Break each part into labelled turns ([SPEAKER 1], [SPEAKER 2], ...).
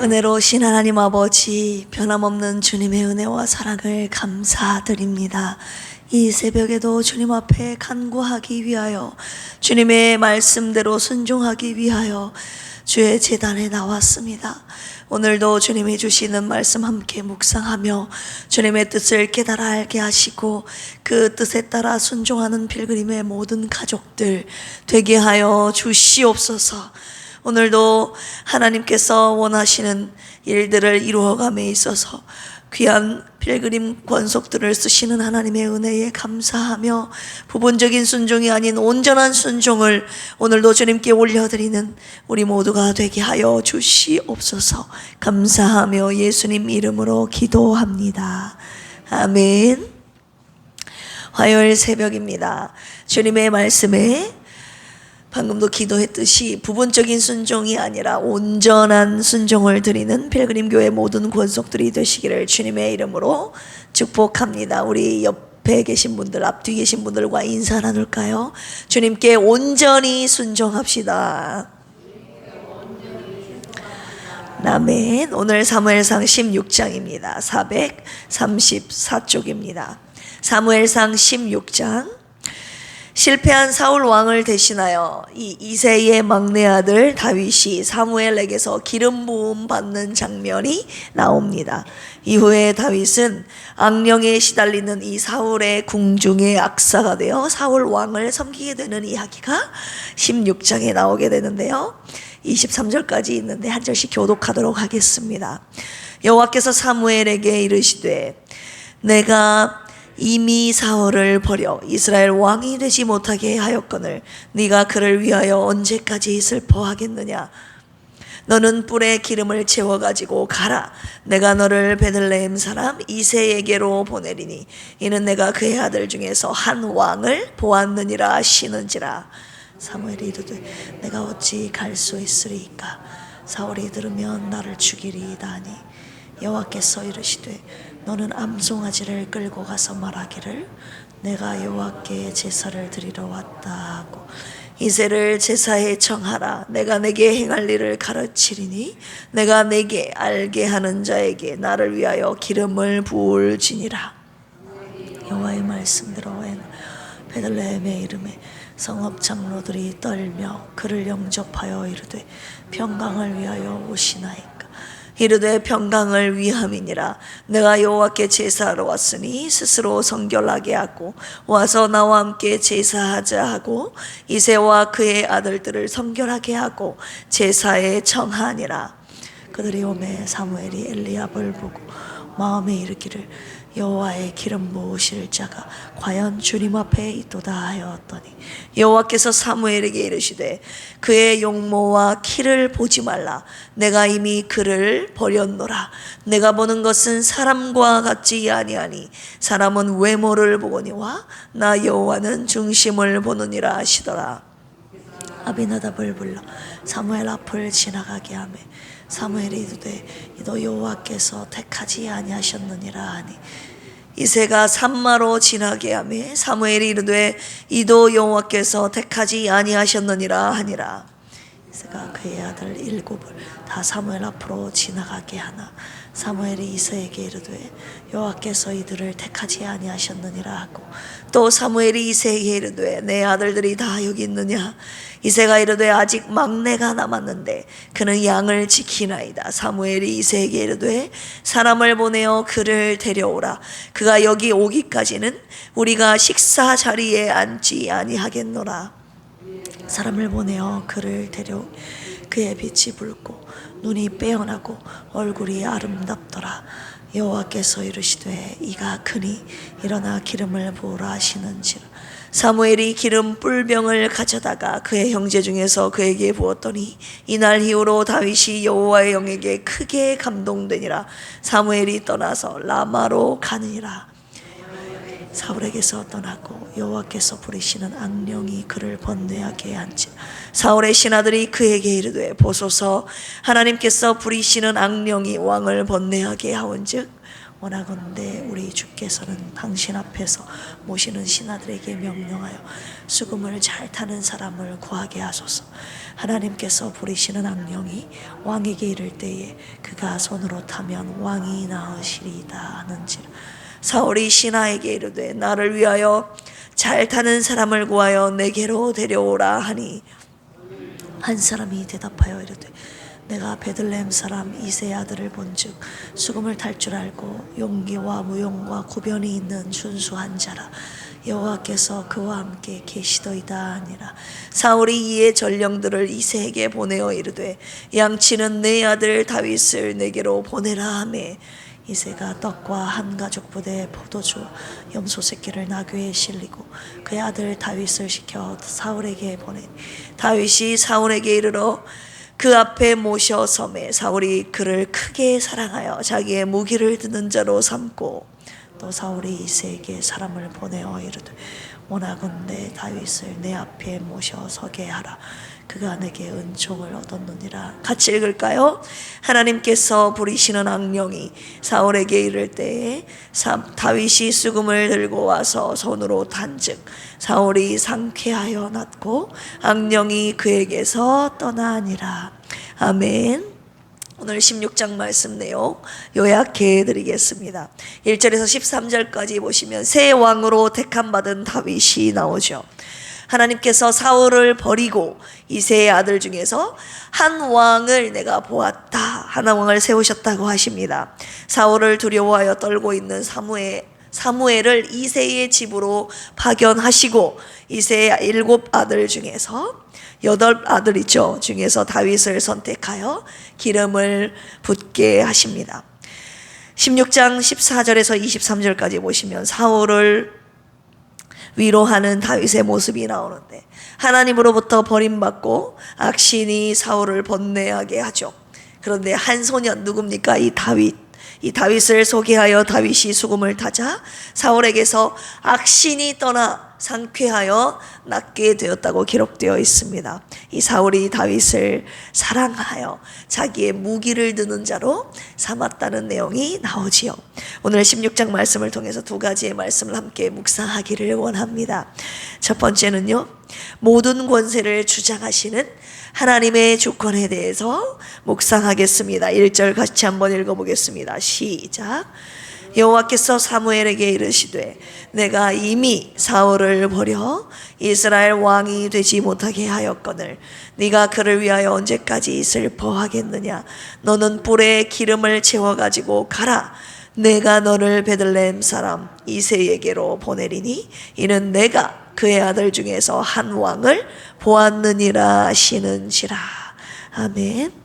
[SPEAKER 1] 은혜로우신 하나님 아버지, 변함없는 주님의 은혜와 사랑을 감사드립니다. 이 새벽에도 주님 앞에 간구하기 위하여, 주님의 말씀대로 순종하기 위하여 주의 제단에 나왔습니다. 오늘도 주님이 주시는 말씀 함께 묵상하며 주님의 뜻을 깨달아 알게 하시고 그 뜻에 따라 순종하는 필그림의 모든 가족들 되게 하여 주시옵소서. 오늘도 하나님께서 원하시는 일들을 이루어감에 있어서 귀한 필그림 권속들을 쓰시는 하나님의 은혜에 감사하며 부분적인 순종이 아닌 온전한 순종을 오늘도 주님께 올려드리는 우리 모두가 되게 하여 주시옵소서. 감사하며 예수님 이름으로 기도합니다. 아멘. 화요일 새벽입니다. 주님의 말씀에 방금도 기도했듯이 부분적인 순종이 아니라 온전한 순종을 드리는 필그림교회 모든 권속들이 되시기를 주님의 이름으로 축복합니다. 우리 옆에 계신 분들, 앞뒤 계신 분들과 인사 나눌까요? 주님께 온전히 순종합시다. 아멘. 오늘 사무엘상 16장입니다. 434쪽입니다. 사무엘상 16장. 실패한 사울 왕을 대신하여 이 이새의 막내 아들 다윗이 사무엘에게서 기름 부음 받는 장면이 나옵니다. 이후에 다윗은 악령에 시달리는 이 사울의 궁중의 악사가 되어 사울 왕을 섬기게 되는 이야기가 16장에 나오게 되는데요. 23절까지 있는데 한 절씩 교독하도록 하겠습니다. 여호와께서 사무엘에게 이르시되 내가 이미 사울을 버려 이스라엘 왕이 되지 못하게 하였거늘 네가 그를 위하여 언제까지 슬퍼하겠느냐. 너는 뿔에 기름을 채워가지고 가라. 내가 너를 베들레헴 사람 이새에게로 보내리니 이는 내가 그의 아들 중에서 한 왕을 보았느니라 하시는지라. 사무엘이 이르되 내가 어찌 갈 수 있으리이까. 사울이 들으면 나를 죽이리이다 하니 여호와께서 이르시되 너는 암송아지를 끌고 가서 말하기를 내가 여호와께 제사를 드리러 왔다 하고 이새를 제사에 청하라. 내가 내게 행할 일을 가르치리니 내가 내게 알게 하는 자에게 나를 위하여 기름을 부을지니라. 여호와의 말씀대로 베들레헴의 이름에 성읍 장로들이 떨며 그를 영접하여 이르되 평강을 위하여 오시나이까. 이르되 평강을 위함이니라. 내가 여호와께 제사하러 왔으니 스스로 성결하게 하고 와서 나와 함께 제사하자 하고 이새와 그의 아들들을 성결하게 하고 제사에 청하니라. 그들이 오매 사무엘이 엘리압을 보고 마음에 이르기를 여호와의 기름 부으실 자가 과연 주님 앞에 있도다 하였더니 여호와께서 사무엘에게 이르시되 그의 용모와 키를 보지 말라. 내가 이미 그를 버렸노라. 내가 보는 것은 사람과 같지 아니하니 사람은 외모를 보거니와 나 여호와는 중심을 보느니라 하시더라. 아비나답을 불러 사무엘 앞을 지나가게 하매 사무엘이 이르되 이도 여호와께서 택하지 아니하셨느니라 하니 이새가 산마로 지나게 하매 사무엘이 이르되 이도 여호와께서 택하지 아니하셨느니라 하니라. 이새가 그의 아들 7을 다 사무엘 앞으로 지나가게 하나 사무엘이 이새에게 이르되 여호와께서 이들을 택하지 아니하셨느니라 하고 또 사무엘이 이새에게 이르되 내 아들들이 다 여기 있느냐. 이새가 이르되 아직 막내가 남았는데 그는 양을 지키나이다. 사무엘이 이새에게 이르되 사람을 보내어 그를 데려오라. 그가 여기 오기까지는 우리가 식사 자리에 앉지 아니하겠노라. 사람을 보내어 그를 데려오 그의 빛이 붉고 눈이 빼어나고 얼굴이 아름답더라. 여호와께서 이르시되 이가 크니 일어나 기름을 부으라 하시는지라. 사무엘이 기름 뿔병을 가져다가 그의 형제 중에서 그에게 부었더니 이날 이후로 다윗이 여호와의 영에게 크게 감동되니라. 사무엘이 떠나서 라마로 가느니라. 사울에게서 떠나고 여호와께서 부리시는 악령이 그를 번뇌하게 한지라. 사울의 신하들이 그에게 이르되 보소서 하나님께서 부리시는 악령이 왕을 번뇌하게 하온즉 원하건대 우리 주께서는 당신 앞에서 모시는 신하들에게 명령하여 수금을 잘 타는 사람을 구하게 하소서. 하나님께서 부리시는 악령이 왕에게 이를 때에 그가 손으로 타면 왕이 나으시리이다 하는지라. 사울이 신하에게 이르되 나를 위하여 잘 타는 사람을 구하여 내게로 데려오라 하니 한 사람이 대답하여 이르되 내가 베들레헴 사람 이새의 아들을 본즉 수금을 탈 줄 알고 용기와 무용과 구변이 있는 준수한 자라. 여호와께서 그와 함께 계시더이다 하니라. 사울이 이에 전령들을 이새에게 보내어 이르되 양치는 내 아들 다윗을 내게로 보내라 하매 이새가 떡과 한 가죽 부대에 포도주 염소 새끼를 나귀에 실리고 그의 아들 다윗을 시켜 사울에게 보내니 다윗이 사울에게 이르러 그 앞에 모셔 섬에 사울이 그를 크게 사랑하여 자기의 무기를 드는 자로 삼고 또 사울이 이새에게 사람을 보내어 이르되 원하건대 다윗을 내 앞에 모셔 서게 하라. 그가 내게 은총을 얻었느니라. 같이 읽을까요? 하나님께서 부리시는 악령이 사울에게 이를 때에 다윗이 수금을 들고 와서 손으로 탄즉 사울이 상쾌하여 낫고 악령이 그에게서 떠나니라. 아멘. 오늘 16장 말씀 내용 요약해 드리겠습니다. 1절에서 13절까지 보시면 새 왕으로 택함받은 다윗이 나오죠. 하나님께서 사울을 버리고 이새의 아들 중에서 한 왕을 내가 보았다, 한 왕을 세우셨다고 하십니다. 사울을 두려워하여 떨고 있는 사무엘을 이새의 집으로 파견하시고 이새의 7 아들 중에서 8 아들이죠. 중에서 다윗을 선택하여 기름을 붓게 하십니다. 16장 14절에서 23절까지 보시면 사울을 위로하는 다윗의 모습이 나오는데 하나님으로부터 버림받고 악신이 사울을 번뇌하게 하죠. 그런데 한 소년 누굽니까? 이 다윗을 소개하여 다윗이 수금을 타자 사울에게서 악신이 떠나 상쾌하여 낫게 되었다고 기록되어 있습니다. 이 사울이 다윗을 사랑하여 자기의 무기를 드는 자로 삼았다는 내용이 나오지요. 오늘 16장 말씀을 통해서 2가지의 말씀을 함께 묵상하기를 원합니다. 첫 번째는요, 모든 권세를 주장하시는 하나님의 주권에 대해서 묵상하겠습니다. 1절 같이 한번 읽어보겠습니다. 시작. 여호와께서 사무엘에게 이르시되 내가 이미 사울을 버려 이스라엘 왕이 되지 못하게 하였거늘 네가 그를 위하여 언제까지 슬퍼하겠느냐. 너는 뿔에 기름을 채워가지고 가라. 내가 너를 베들레헴 사람 이새에게로 보내리니 이는 내가 그의 아들 중에서 한 왕을 보았느니라 하시는지라. 아멘.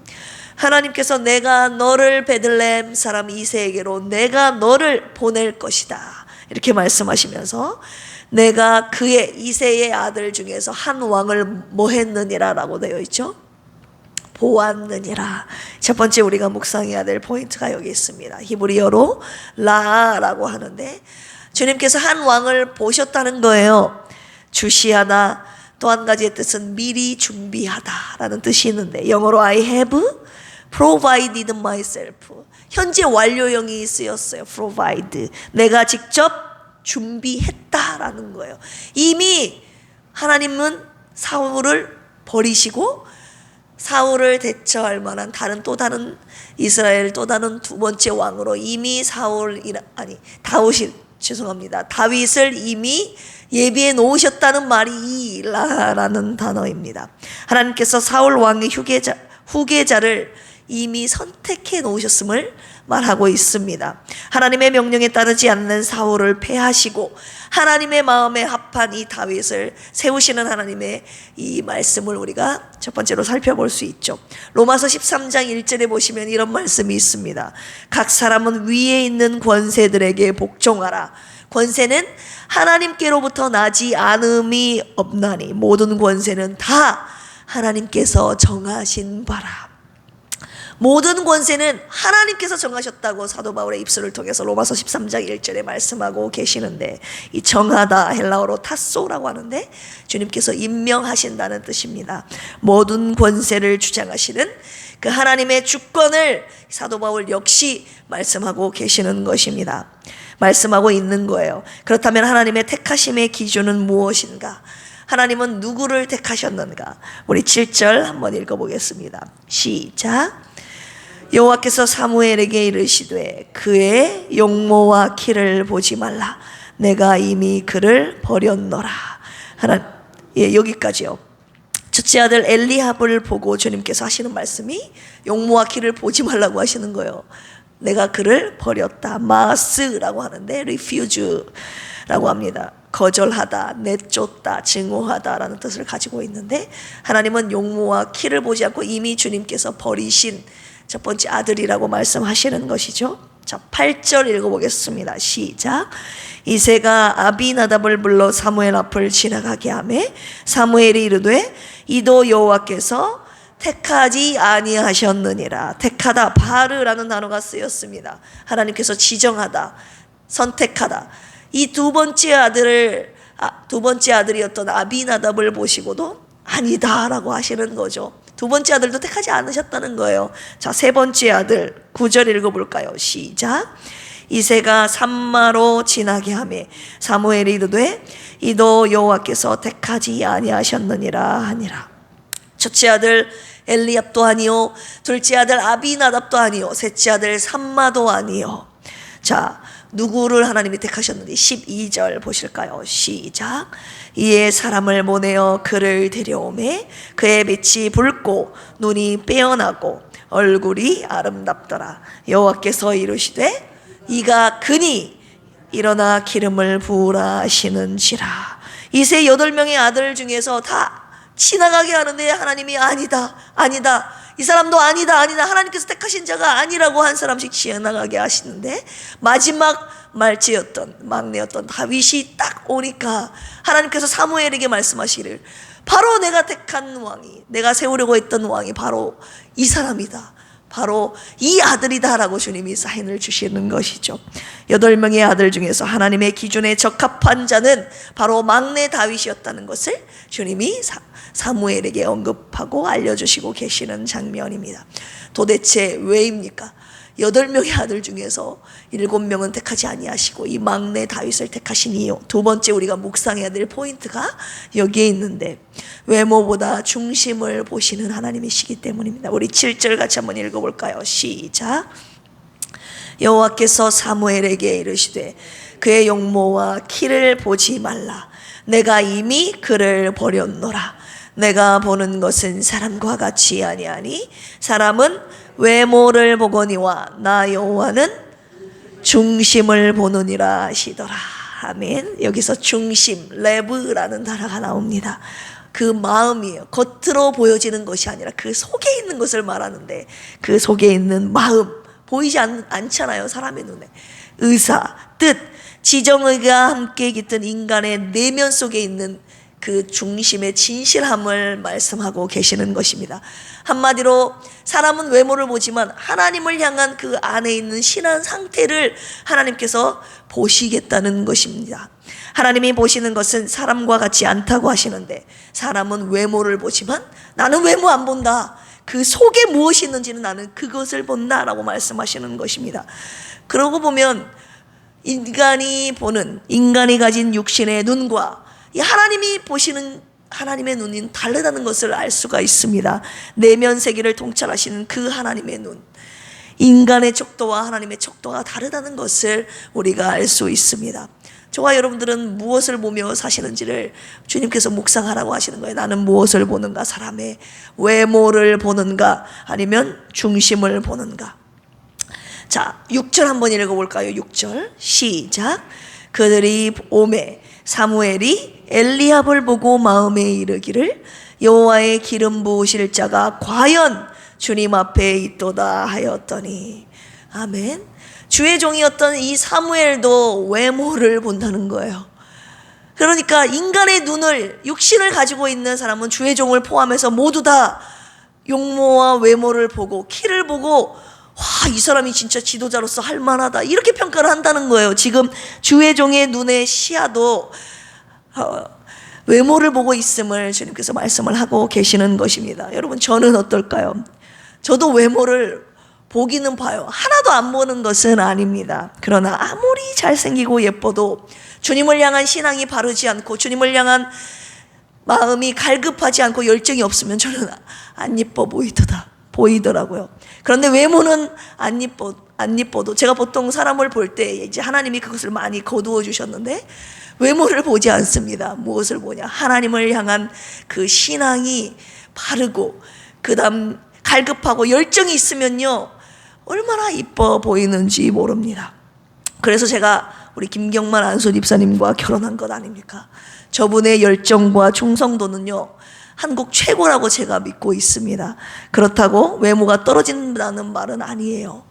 [SPEAKER 1] 하나님께서 내가 너를 베들레헴 사람 이새에게로 내가 너를 보낼 것이다 이렇게 말씀하시면서 내가 그의 이새의 아들 중에서 한 왕을 뭐 했느니라 라고 되어 있죠. 보았느니라. 첫 번째 우리가 묵상해야 될 포인트가 여기 있습니다. 히브리어로 라라고 하는데 주님께서 한 왕을 보셨다는 거예요. 주시하다. 또 한 가지의 뜻은 미리 준비하다라는 뜻이 있는데 영어로 I have provided myself. 현재 완료형이 쓰였어요. provide. 내가 직접 준비했다라는 거예요. 이미 하나님은 사울을 버리시고 사울을 대처할 만한 또 다른 이스라엘 또 다른 2번째 왕으로 이미 다윗을 이미 예비해 놓으셨다는 말이 이 라라는 단어입니다. 하나님께서 사울 왕의 후계자를 이미 선택해 놓으셨음을 말하고 있습니다. 하나님의 명령에 따르지 않는 사울을 패하시고 하나님의 마음에 합한 이 다윗을 세우시는 하나님의 이 말씀을 우리가 첫 번째로 살펴볼 수 있죠. 로마서 13장 1절에 보시면 이런 말씀이 있습니다. 각 사람은 위에 있는 권세들에게 복종하라. 권세는 하나님께로부터 나지 않음이 없나니 모든 권세는 다 하나님께서 정하신 바라. 모든 권세는 하나님께서 정하셨다고 사도 바울의 입술을 통해서 로마서 13장 1절에 말씀하고 계시는데 이 정하다 헬라어로 타소라고 하는데 주님께서 임명하신다는 뜻입니다. 모든 권세를 주장하시는 그 하나님의 주권을 사도 바울 역시 말씀하고 계시는 것입니다. 말씀하고 있는 거예요. 그렇다면 하나님의 택하심의 기준은 무엇인가? 하나님은 누구를 택하셨는가? 우리 7절 한번 읽어보겠습니다. 시작. 여호와께서 사무엘에게 이르시되 그의 용모와 키를 보지 말라. 내가 이미 그를 버렸노라. 여기까지요. 첫째 아들 엘리압을 보고 주님께서 하시는 말씀이 용모와 키를 보지 말라고 하시는 거예요. 내가 그를 버렸다. 마스라고 하는데 refuse라고 합니다. 거절하다, 내쫓다, 증오하다라는 뜻을 가지고 있는데, 하나님은 용모와 키를 보지 않고 이미 주님께서 버리신 첫 번째 아들이라고 말씀하시는 것이죠. 자, 8절 읽어보겠습니다. 시작. 이새가 아비나답을 불러 사무엘 앞을 지나가게 하매 사무엘이 이르되 이도 여호와께서 택하지 아니하셨느니라. 택하다, 바르라는 단어가 쓰였습니다. 하나님께서 지정하다, 선택하다. 이 두 번째 아들이었던 아비나답을 보시고도 아니다라고 하시는 거죠. 두 번째 아들도 택하지 않으셨다는 거예요. 자, 세 번째 아들 9절 읽어볼까요? 시작. 이새가 산마로 지나게 하매 사무엘이 이르되 이도 여호와께서 택하지 아니하셨느니라 하니라. 첫째 아들 엘리압도 아니요, 둘째 아들 아비나답도 아니요, 셋째 아들 산마도 아니요. 자, 누구를 하나님이 택하셨는지 12절 보실까요? 시작. 이에 사람을 보내어 그를 데려오매 그의 빛이 붉고 눈이 빼어나고 얼굴이 아름답더라. 여호와께서 이르시되 이가 그니 일어나 기름을 부으라 하시는지라. 이세 8명의 아들 중에서 다 지나가게 하는데 하나님이 아니다, 아니다, 이 사람도 아니다, 아니다, 하나님께서 택하신 자가 아니라고 한 사람씩 지나가게 하시는데, 마지막 말째였던 막내였던 다윗이 딱 오니까 하나님께서 사무엘에게 말씀하시기를 바로 내가 택한 왕이, 내가 세우려고 했던 왕이 바로 이 사람이다, 바로 이 아들이다 라고 주님이 사인을 주시는 것이죠. 8명의 아들 중에서 하나님의 기준에 적합한 자는 바로 막내 다윗이었다는 것을 주님이 사무엘에게 언급하고 알려주시고 계시는 장면입니다. 도대체 왜입니까? 8명의 아들 중에서 7명은 택하지 아니하시고 이 막내 다윗을 택하신 이유, 두 번째 우리가 묵상해야 될 포인트가 여기에 있는데, 외모보다 중심을 보시는 하나님이시기 때문입니다. 우리 7절 같이 한번 읽어볼까요? 시작. 여호와께서 사무엘에게 이르시되 그의 용모와 키를 보지 말라. 내가 이미 그를 버렸노라. 내가 보는 것은 사람과 같이 아니하니 사람은 외모를 보거니와 나 여호와는 중심을 보느니라 하시더라. 아멘. 여기서 중심, 레브라는 단어가 나옵니다. 그 마음이에요. 겉으로 보여지는 것이 아니라 그 속에 있는 것을 말하는데, 그 속에 있는 마음, 보이지 않잖아요, 사람의 눈에. 의사, 뜻, 지정의가 함께 깃든 인간의 내면 속에 있는 그 중심의 진실함을 말씀하고 계시는 것입니다. 한마디로 사람은 외모를 보지만 하나님을 향한 그 안에 있는 신앙 상태를 하나님께서 보시겠다는 것입니다. 하나님이 보시는 것은 사람과 같지 않다고 하시는데, 사람은 외모를 보지만 나는 외모 안 본다, 그 속에 무엇이 있는지는 나는 그것을 본다라고 말씀하시는 것입니다. 그러고 보면 인간이 가진 육신의 눈과 이 하나님이 보시는 하나님의 눈은 다르다는 것을 알 수가 있습니다. 내면 세계를 통찰하시는 그 하나님의 눈, 인간의 척도와 하나님의 척도가 다르다는 것을 우리가 알 수 있습니다. 저와 여러분들은 무엇을 보며 사시는지를 주님께서 묵상하라고 하시는 거예요. 나는 무엇을 보는가? 사람의 외모를 보는가? 아니면 중심을 보는가? 자, 6절 한번 읽어볼까요? 6절 시작. 그들이 오매 사무엘이 엘리압을 보고 마음에 이르기를 여호와의 기름 부으실 자가 과연 주님 앞에 있도다 하였더니. 아멘. 주의 종이었던 이 사무엘도 외모를 본다는 거예요. 그러니까 인간의 눈을, 육신을 가지고 있는 사람은 주의 종을 포함해서 모두 다 용모와 외모를 보고 키를 보고, 와, 이 사람이 진짜 지도자로서 할 만하다, 이렇게 평가를 한다는 거예요. 지금 주의 종의 눈의 시야도 외모를 보고 있음을 주님께서 말씀을 하고 계시는 것입니다. 여러분, 저는 어떨까요? 저도 외모를 보기는 봐요. 하나도 안 보는 것은 아닙니다. 그러나 아무리 잘생기고 예뻐도 주님을 향한 신앙이 바르지 않고 주님을 향한 마음이 갈급하지 않고 열정이 없으면 저는 안 예뻐 보이더라고요. 그런데 외모는 안 예뻐도 제가 보통 사람을 볼 때 이제 하나님이 그것을 많이 거두어 주셨는데 외모를 보지 않습니다. 무엇을 보냐? 하나님을 향한 그 신앙이 바르고 그다음 갈급하고 열정이 있으면요 얼마나 이뻐 보이는지 모릅니다. 그래서 제가 우리 김경만 안수 집사님과 결혼한 것 아닙니까? 저분의 열정과 충성도는요 한국 최고라고 제가 믿고 있습니다. 그렇다고 외모가 떨어진다는 말은 아니에요.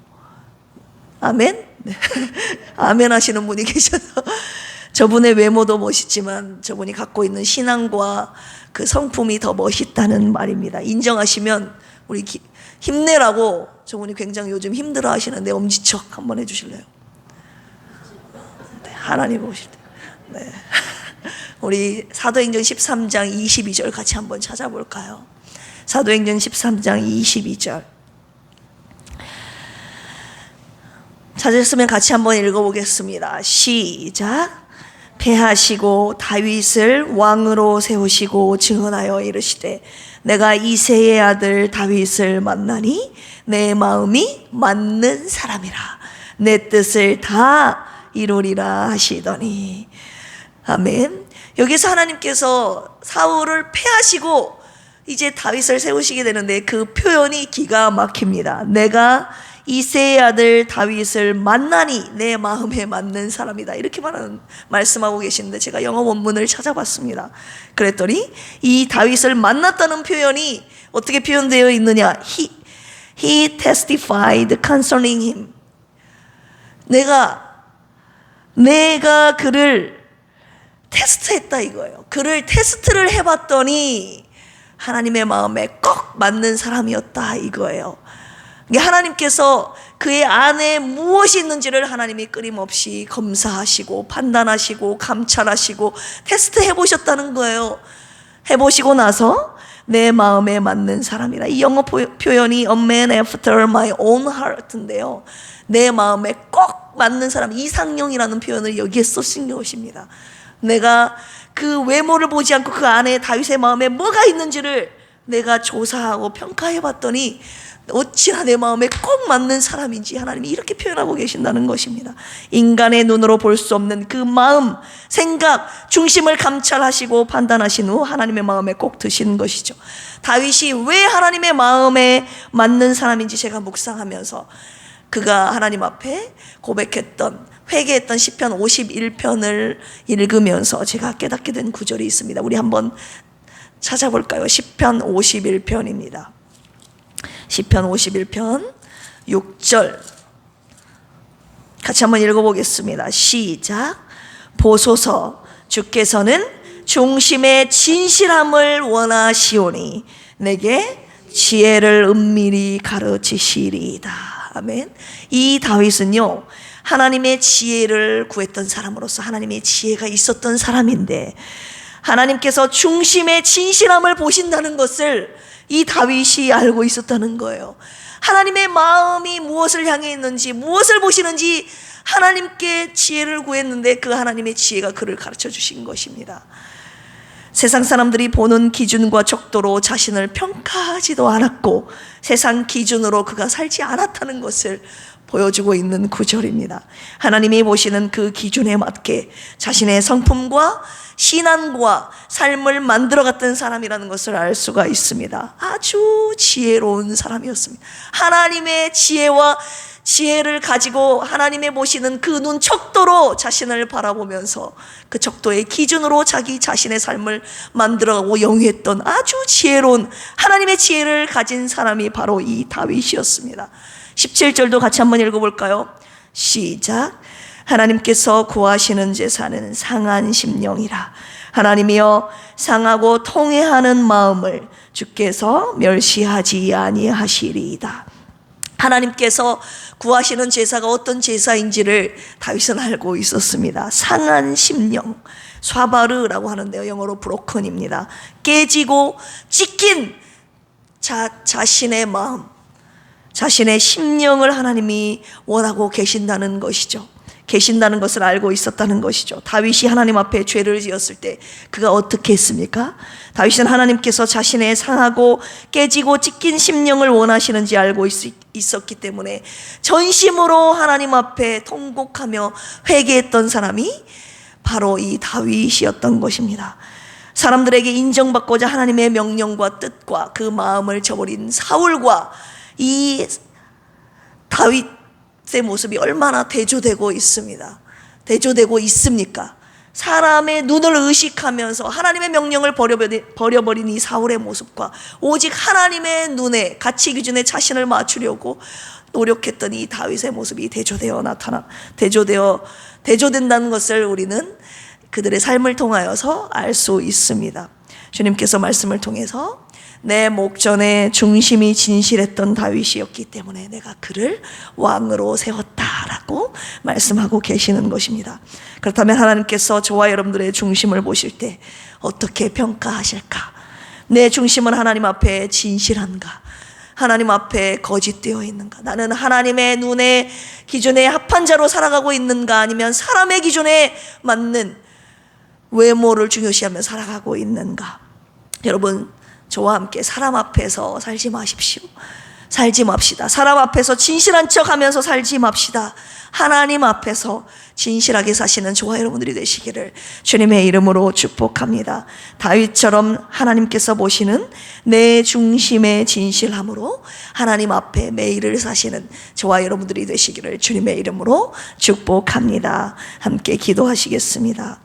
[SPEAKER 1] 아멘? 네. 아멘 하시는 분이 계셔서 저분의 외모도 멋있지만 저분이 갖고 있는 신앙과 그 성품이 더 멋있다는 말입니다. 인정하시면 우리 힘내라고. 저분이 굉장히 요즘 힘들어 하시는데 엄지척 한번 해주실래요? 네, 하나님 오실 때. 네. 우리 사도행전 13장 22절 같이 한번 찾아볼까요? 사도행전 13장 22절 찾으셨으면 같이 한번 읽어보겠습니다. 시작. 패하시고 다윗을 왕으로 세우시고 증언하여 이르시되 내가 이새의 아들 다윗을 만나니 내 마음이 맞는 사람이라 내 뜻을 다 이루리라 하시더니. 아멘. 여기서 하나님께서 사울을 패하시고 이제 다윗을 세우시게 되는데 그 표현이 기가 막힙니다. 내가 이새의 아들 다윗을 만나니 내 마음에 맞는 사람이다. 이렇게 말씀하고 계시는데 제가 영어 원문을 찾아봤습니다. 그랬더니 이 다윗을 만났다는 표현이 어떻게 표현되어 있느냐? He testified concerning him. 내가 그를 테스트했다 이거예요. 그를 테스트를 해봤더니 하나님의 마음에 꼭 맞는 사람이었다 이거예요. 하나님께서 그의 안에 무엇이 있는지를 하나님이 끊임없이 검사하시고 판단하시고 감찰하시고 테스트해 보셨다는 거예요. 해보시고 나서 내 마음에 맞는 사람이라. 이 영어 표현이 A man after my own heart인데요, 내 마음에 꼭 맞는 사람, 이상형이라는 표현을 여기에 쓰신 것입니다. 내가 그 외모를 보지 않고 그 안에 다윗의 마음에 뭐가 있는지를 내가 조사하고 평가해 봤더니 어찌나 내 마음에 꼭 맞는 사람인지 하나님이 이렇게 표현하고 계신다는 것입니다. 인간의 눈으로 볼 수 없는 그 마음, 생각, 중심을 감찰하시고 판단하신 후 하나님의 마음에 꼭 드시는 것이죠. 다윗이 왜 하나님의 마음에 맞는 사람인지 제가 묵상하면서 그가 하나님 앞에 고백했던, 회개했던 시편 51편을 읽으면서 제가 깨닫게 된 구절이 있습니다. 우리 한번 찾아볼까요? 시편 51편입니다. 시편 51편 6절 같이 한번 읽어보겠습니다. 시작. 보소서, 주께서는 중심의 진실함을 원하시오니 내게 지혜를 은밀히 가르치시리이다. 아멘. 이 다윗은요 하나님의 지혜를 구했던 사람으로서 하나님의 지혜가 있었던 사람인데 하나님께서 중심의 진실함을 보신다는 것을 이 다윗이 알고 있었다는 거예요. 하나님의 마음이 무엇을 향해 있는지, 무엇을 보시는지 하나님께 지혜를 구했는데 그 하나님의 지혜가 그를 가르쳐 주신 것입니다. 세상 사람들이 보는 기준과 척도로 자신을 평가하지도 않았고 세상 기준으로 그가 살지 않았다는 것을 보여주고 있는 구절입니다. 하나님이 보시는 그 기준에 맞게 자신의 성품과 신앙과 삶을 만들어갔던 사람이라는 것을 알 수가 있습니다. 아주 지혜로운 사람이었습니다. 하나님의 지혜를 가지고 하나님의 보시는 그 눈 척도로 자신을 바라보면서 그 척도의 기준으로 자기 자신의 삶을 만들어가고 영위했던 아주 지혜로운 하나님의 지혜를 가진 사람이 바로 이 다윗이었습니다. 17절도 같이 한번 읽어볼까요? 시작. 하나님께서 구하시는 제사는 상한 심령이라. 하나님이여 상하고 통회하는 마음을 주께서 멸시하지 아니하시리이다. 하나님께서 구하시는 제사가 어떤 제사인지를 다윗은 알고 있었습니다. 상한 심령, 쇠바르라고 하는데요, 영어로 브로큰입니다. 깨지고 찢긴 자신의 마음, 자신의 심령을 하나님이 원하고 계신다는 것이죠. 계신다는 것을 알고 있었다는 것이죠. 다윗이 하나님 앞에 죄를 지었을 때 그가 어떻게 했습니까? 다윗은 하나님께서 자신의 상하고 깨지고 찢긴 심령을 원하시는지 알고 있었기 때문에 전심으로 하나님 앞에 통곡하며 회개했던 사람이 바로 이 다윗이었던 것입니다. 사람들에게 인정받고자 하나님의 명령과 뜻과 그 마음을 저버린 사울과 이 다윗의 모습이 얼마나 대조되고 있습니다. 대조되고 있습니까? 사람의 눈을 의식하면서 하나님의 명령을 버려버린 이 사울의 모습과 오직 하나님의 눈에 가치 기준에 자신을 맞추려고 노력했던 이 다윗의 모습이 대조된다는 것을 우리는 그들의 삶을 통하여서 알 수 있습니다. 주님께서 말씀을 통해서 내 목전에 중심이 진실했던 다윗이었기 때문에 내가 그를 왕으로 세웠다라고 말씀하고 계시는 것입니다. 그렇다면 하나님께서 저와 여러분들의 중심을 보실 때 어떻게 평가하실까? 내 중심은 하나님 앞에 진실한가? 하나님 앞에 거짓되어 있는가? 나는 하나님의 눈의 기준에 합한 자로 살아가고 있는가? 아니면 사람의 기준에 맞는 외모를 중요시하며 살아가고 있는가? 여러분, 저와 함께 사람 앞에서 살지 마십시오. 살지 맙시다. 사람 앞에서 진실한 척 하면서 살지 맙시다. 하나님 앞에서 진실하게 사시는 저와 여러분들이 되시기를 주님의 이름으로 축복합니다. 다윗처럼 하나님께서 보시는 내 중심의 진실함으로 하나님 앞에 매일을 사시는 저와 여러분들이 되시기를 주님의 이름으로 축복합니다. 함께 기도하시겠습니다.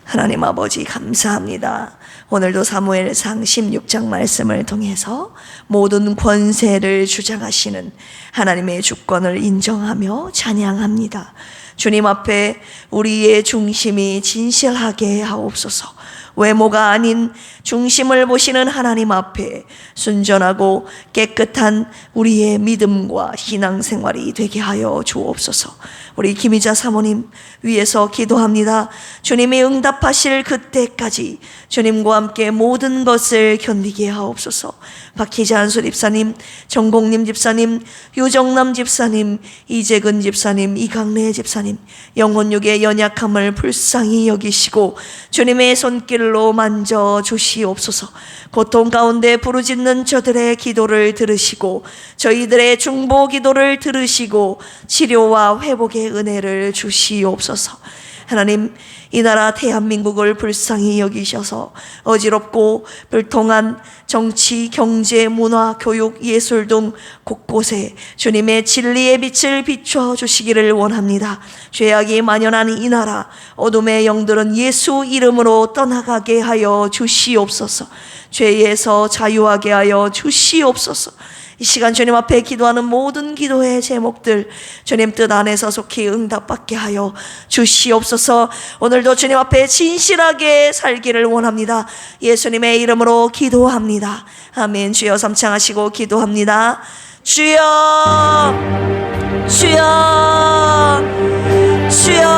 [SPEAKER 1] 하나님 아버지 감사합니다. 오늘도 사무엘상 16장 말씀을 통해서 모든 권세를 주장하시는 하나님의 주권을 인정하며 찬양합니다. 주님 앞에 우리의 중심이 진실하게 하옵소서. 외모가 아닌 중심을 보시는 하나님 앞에 순전하고 깨끗한 우리의 믿음과 신앙생활이 되게 하여 주옵소서. 우리 김희자 사모님 위해서 기도합니다. 주님이 응답하실 그때까지 주님과 함께 모든 것을 견디게 하옵소서. 박희자 한수 집사님, 정공님 집사님, 유정남 집사님, 이재근 집사님, 이강래 집사님, 영혼육의 연약함을 불쌍히 여기시고 주님의 손길로 만져 주시옵소서. 고통 가운데 부르짖는 저들의 기도를 들으시고 저희들의 중보 기도를 들으시고 치료와 회복의 은혜를 주시옵소서. 하나님, 이 나라 대한민국을 불쌍히 여기셔서 어지럽고 불통한 정치, 경제, 문화, 교육, 예술 등 곳곳에 주님의 진리의 빛을 비춰 주시기를 원합니다. 죄악이 만연한 이 나라, 어둠의 영들은 예수 이름으로 떠나가게 하여 주시옵소서. 죄에서 자유하게 하여 주시옵소서. 이 시간 주님 앞에 기도하는 모든 기도의 제목들 주님 뜻 안에서 속히 응답받게 하여 주시옵소서. 오늘도 주님 앞에 진실하게 살기를 원합니다. 예수님의 이름으로 기도합니다. 아멘. 주여 삼창하시고 기도합니다. 주여, 주여, 주여.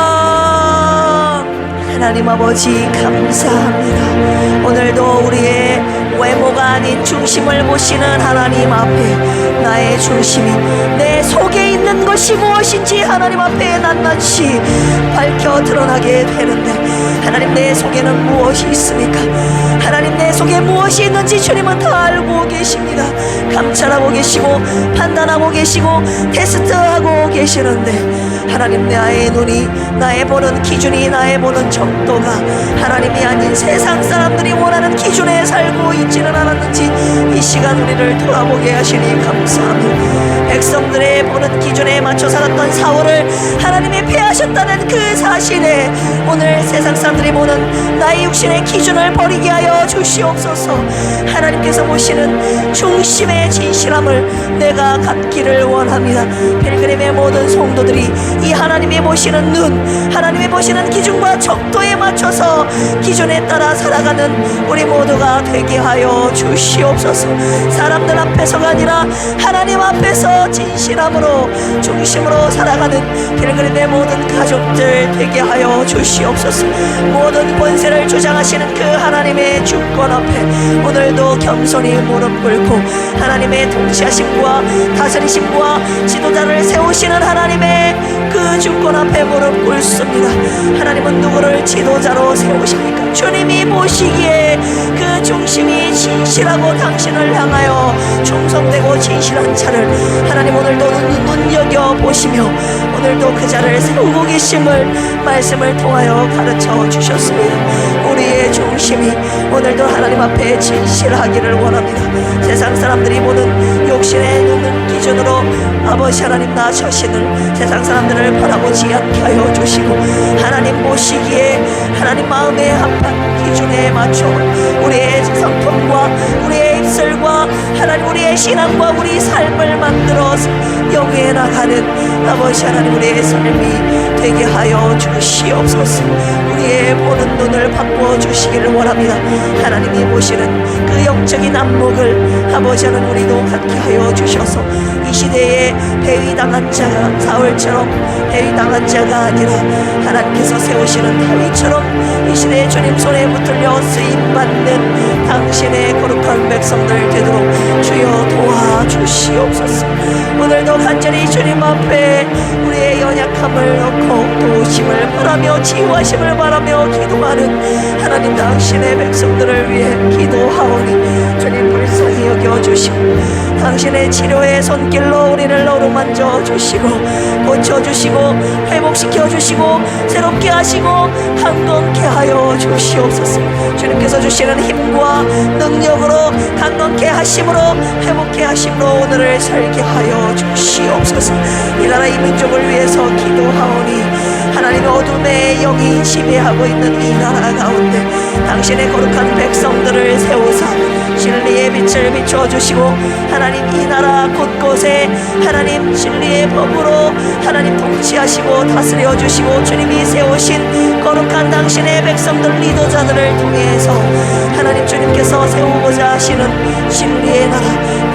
[SPEAKER 1] 하나님 아버지 감사합니다. 오늘도 우리의 외모가 아닌 중심을 보시는 하나님 앞에 나의 중심이 내 속에 있는 것이 무엇인지 하나님 앞에 낱낱이 밝혀 드러나게 되는데 하나님 내 속에는 무엇이 있습니까? 하나님 내 속에 무엇이 있는지 주님은 다 알고 계십니다. 감찰하고 계시고 판단하고 계시고 테스트하고 계시는데 하나님 나의 눈이 나의 보는 기준이 나의 보는 정도가 하나님이 아닌 세상 사람들이 원하는 기준에 살고 있지는 않았는지 이 시간 우리를 돌아보게 하시니 감사합니다. 백성들의 보는 기준에 맞춰 살았던 사울을 하나님이 패하셨다는 그 사실에 오늘 세상 사람들이 보는 나의 육신의 기준을 버리게 하여 주시옵소서. 하나님께서 보시는 중심의 진실함을 내가 갖기를 원합니다. 필그림의 모든 성도들이 이 하나님이 보시는 눈, 하나님이 보시는 기준과 척도에 맞춰서 기준에 따라 살아가는 우리 모두가 되게 하여 주시옵소서. 사람들 앞에서가 아니라 하나님 앞에서 진실함으로 중심으로 살아가는 필그림의 모든 가족들 되게 하여 주시옵소서. 모든 권세를 주장하시는 그 하나님의 주권 앞에 오늘도 겸손히 무릎 꿇고 하나님의 통치하심과 다스리심과 지도자를 세우시는 하나님의 그 주권 앞에 무릎 꿇습니다. 하나님은 누구를 지도자로 세우십니까? 주님이 보시기에 그 중심이 진실하고 당신을 향하여 충성되고 진실한 자를 하나님 오늘도 눈여겨 보시며 오늘도 그 자를 세우고 계심을 말씀을 통하여 가르쳐 주셨습니다. 우리의 중심이 오늘도 하나님 앞에 진실하기를 원합니다. 세상 사람들이 보는 욕심의 눈을 기준으로 아버지 하나님 나 자신을 세상 사람들을 바라보지 않게 하여 주시고 하나님 보시기에 하나님 마음의 합한 기준에 맞춰 우리의 성품과 우리의 입술과 하나님 우리의 신앙과 우리 삶을 만들어서 영위해 나가는 아버지 하나님 우리의 삶이 되게 하여 주시옵소서. 우리의 보는 눈을 바꾸어 주시기를 원합니다. 하나님이 보시는 그 영적인 안목을 아버지 하나님 우리도 갖게 하여 주셔서 이 시대에 배위당한 자가 사울처럼 배위당한 자가 아니라 하나님께서 세우시는 다윗처럼 이 시대에 주님 손에 붙들려 쓰임받는 당신의 거룩한 백성들 되도록 주여 도와주시옵소서. 오늘도 간절히 주님 앞에 우리의 연약함을 넣고 도우심을 바라며 치유하심을 바라며 기도하는 하나님 당신의 백성들을 위해 기도하오니 주님 불쌍히 여겨주시고 당신의 치료의 손길로 우리를 어루만져 주시고 고쳐주시고 회복시켜주시고 새롭게 하시고 강건케 하여 주시옵소서. 주님께서 주시는 힘과 능력으로 강건케 하심으로 회복케 하심으로 오늘을 살게 하여 주시옵소서. 이 나라 이 민족을 위해서 기도하오니 하나님의 어둠의 영이 지배하고 있는 이 나라 가운데 당신의 거룩한 백성들을 세우사 진리의 빛을 비춰주시고 하나님 이 나라 곳곳에 하나님 진리의 법으로 하나님 통치하시고 다스려 주시고 주님이 세우신 거룩한 당신의 백성들 리더자들을 통해서 하나님 주님께서 세우고자 하시는 진리의 나라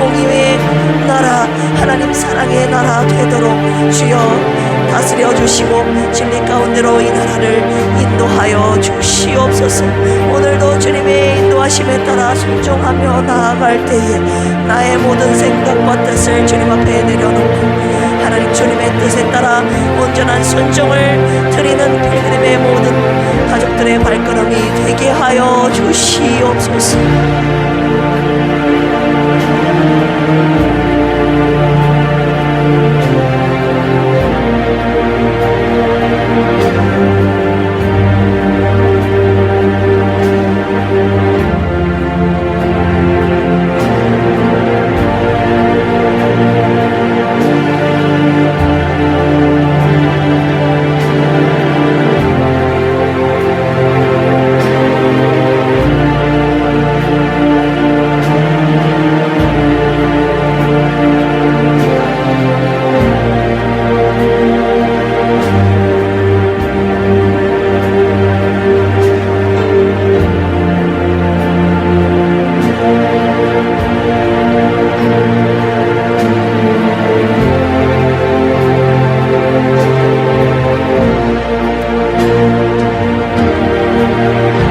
[SPEAKER 1] 공의의 나라 하나님 사랑의 나라 되도록 주여 다스려 주시고 진리 가운데로 이 나라를 인도하여 주시옵소서. 오늘도 주님의 인도하심에 따라 순종하며 나아갈 때에 나의 모든 생각과 뜻을 주님 앞에 내려놓고 하나님 주님의 뜻에 따라 온전한 순종을 드리는 필그림의 모든 가족들의 발걸음이 되게 하여 주시옵소서.